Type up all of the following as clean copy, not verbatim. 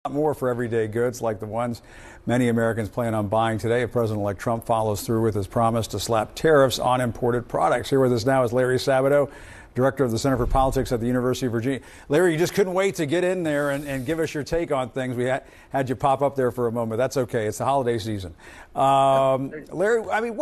More for everyday goods like the ones many Americans plan on buying today if President-elect Trump follows through with his promise to slap tariffs on imported products. Here with us now is Larry Sabato, director of the Center for Politics at the University of Virginia. Larry, you just couldn't wait to get in there and give us your take on things. We had you pop up there for a moment. That's okay. It's the holiday season. Larry, I mean,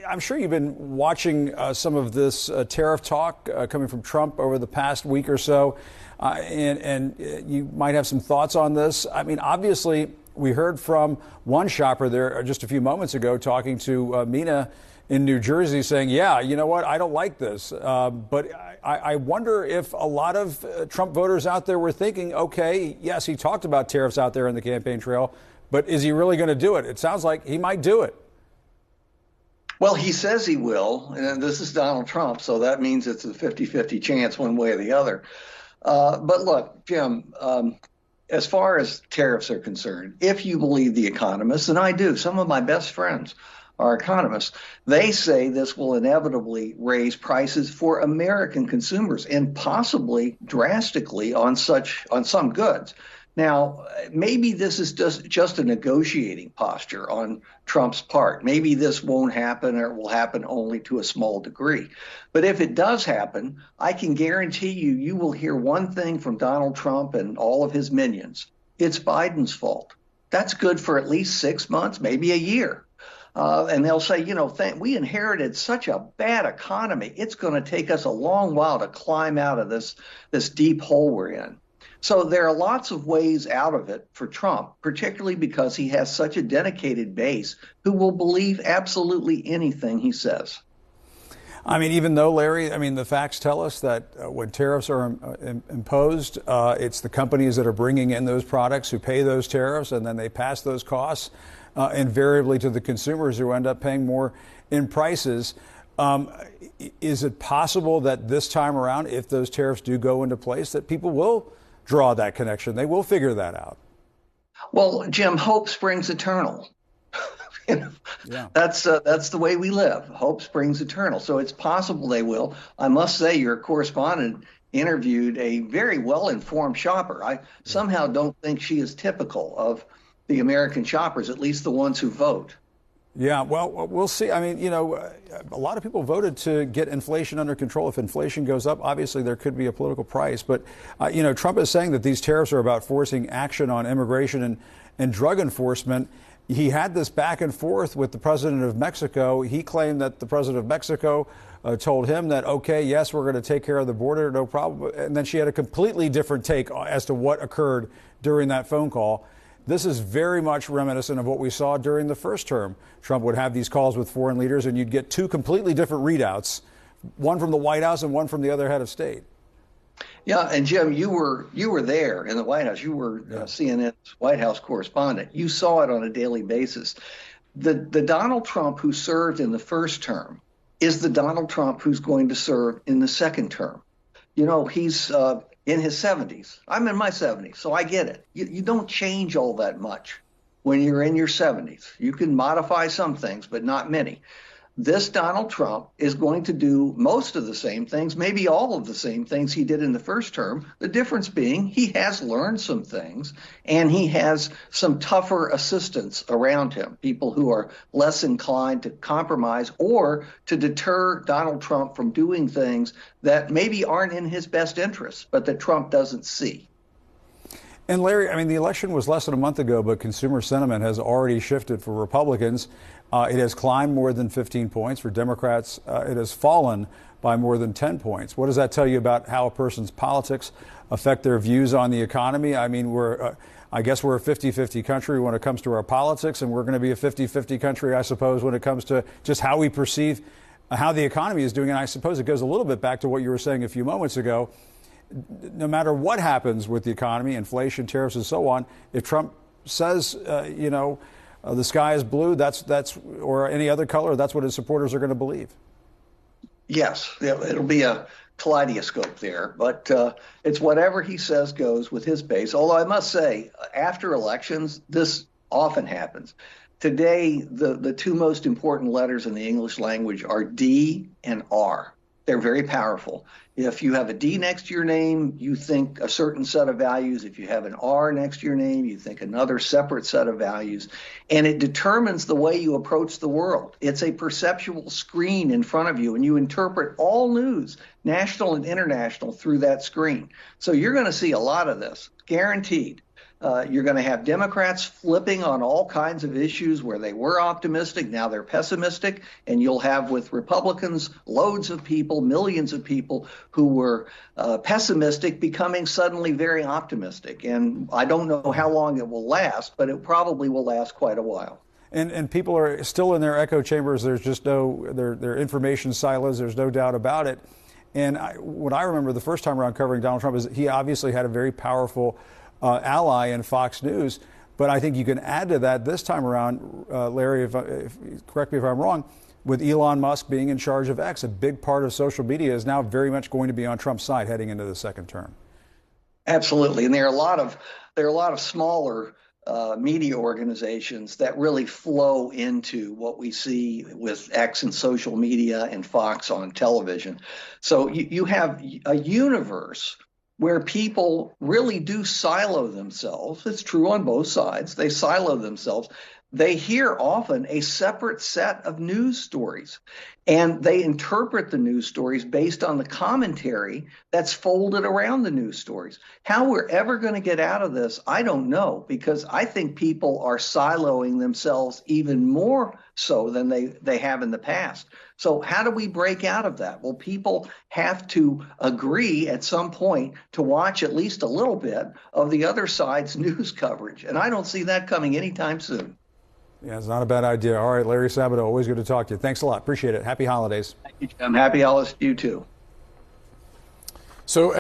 I'm sure you've been watching some of this tariff talk coming from Trump over the past week or so. And you might have some thoughts on this. I mean, obviously, we heard from one shopper there just a few moments ago talking to Mina in New Jersey saying, yeah, you know what, I don't like this. But I wonder if a lot of Trump voters out there were thinking, OK, yes, he talked about tariffs out there in the campaign trail, but is he really going to do it? It sounds like he might do it. Well, he says he will. And this is Donald Trump, so that means it's a 50-50 chance one way or the other. But look, Jim, as far as tariffs are concerned, if you believe the economists, and I do, some of my best friends are economists, they say this will inevitably raise prices for American consumers and possibly drastically on some goods. Now, maybe this is just a negotiating posture on Trump's part. Maybe this won't happen or it will happen only to a small degree. But if it does happen, I can guarantee you will hear one thing from Donald Trump and all of his minions. It's Biden's fault. That's good for at least 6 months, maybe a year. And they'll say, we inherited such a bad economy. It's going to take us a long while to climb out of this deep hole we're in. So there are lots of ways out of it for Trump, particularly because he has such a dedicated base who will believe absolutely anything he says. I mean, even though, Larry, I mean, the facts tell us that when tariffs are imposed, it's the companies that are bringing in those products who pay those tariffs, and then they pass those costs invariably to the consumers who end up paying more in prices. Is it possible that this time around, if those tariffs do go into place, that people will draw that connection? They will figure that out. Well, Jim, hope springs eternal. Yeah. That's the way we live. Hope springs eternal. So it's possible they will. I must say, your correspondent interviewed a very well-informed shopper. I somehow don't think she is typical of the American shoppers, at least the ones who vote. Yeah, well, we'll see. I mean, a lot of people voted to get inflation under control. If inflation goes up, obviously there could be a political price. But, Trump is saying that these tariffs are about forcing action on immigration and drug enforcement. He had this back and forth with the president of Mexico. He claimed that the president of Mexico told him that, OK, yes, we're going to take care of the border, no problem. And then she had a completely different take as to what occurred during that phone call. This is very much reminiscent of what we saw during the first term. Trump would have these calls with foreign leaders, and you'd get two completely different readouts, one from the White House and one from the other head of state. Yeah, and Jim, you were there in the White House. You were CNN's White House correspondent. You saw it on a daily basis. The Donald Trump who served in the first term is the Donald Trump who's going to serve in the second term. He's in his 70s. I'm in my 70s, so I get it. You don't change all that much when you're in your 70s. You can modify some things, but not many. This Donald Trump is going to do most of the same things, maybe all of the same things he did in the first term. The difference being he has learned some things and he has some tougher assistants around him, people who are less inclined to compromise or to deter Donald Trump from doing things that maybe aren't in his best interest, but that Trump doesn't see. And Larry, I mean, the election was less than a month ago, but consumer sentiment has already shifted for Republicans. It has climbed more than 15 points. For Democrats, it has fallen by more than 10 points. What does that tell you about how a person's politics affect their views on the economy? I mean, I guess we're a 50-50 country when it comes to our politics, and we're going to be a 50-50 country, I suppose, when it comes to just how we perceive how the economy is doing. And I suppose it goes a little bit back to what you were saying a few moments ago. No matter what happens with the economy, inflation, tariffs, and so on, if Trump says, the sky is blue, that's or any other color, that's what his supporters are going to believe. Yes, it'll be a kaleidoscope there, but it's whatever he says goes with his base. Although I must say, after elections, this often happens. Today, the two most important letters in the English language are D and R. They're very powerful. If you have a D next to your name, you think a certain set of values. If you have an R next to your name, you think another separate set of values. And it determines the way you approach the world. It's a perceptual screen in front of you, and you interpret all news, national and international, through that screen. So you're going to see a lot of this, guaranteed. You're going to have Democrats flipping on all kinds of issues where they were optimistic, now they're pessimistic, and you'll have with Republicans loads of people, millions of people who were pessimistic becoming suddenly very optimistic. And I don't know how long it will last, but it probably will last quite a while. And people are still in their echo chambers. There's just they're information silos. There's no doubt about it. And what I remember the first time around covering Donald Trump is he obviously had a very powerful ally in Fox News. But I think you can add to that this time around, Larry, correct me if I'm wrong, with Elon Musk being in charge of X, a big part of social media is now very much going to be on Trump's side heading into the second term. Absolutely. And there are a lot of smaller media organizations that really flow into what we see with X and social media and Fox on television. So you have a universe where people really do silo themselves. It's true on both sides. They silo themselves. They hear often a separate set of news stories, and they interpret the news stories based on the commentary that's folded around the news stories. How we're ever going to get out of this, I don't know, because I think people are siloing themselves even more so than they have in the past. So how do we break out of that? Well, people have to agree at some point to watch at least a little bit of the other side's news coverage, and I don't see that coming anytime soon. Yeah, it's not a bad idea. All right, Larry Sabato, always good to talk to you. Thanks a lot. Appreciate it. Happy holidays. Thank you, Jim. Happy holidays to you, too. So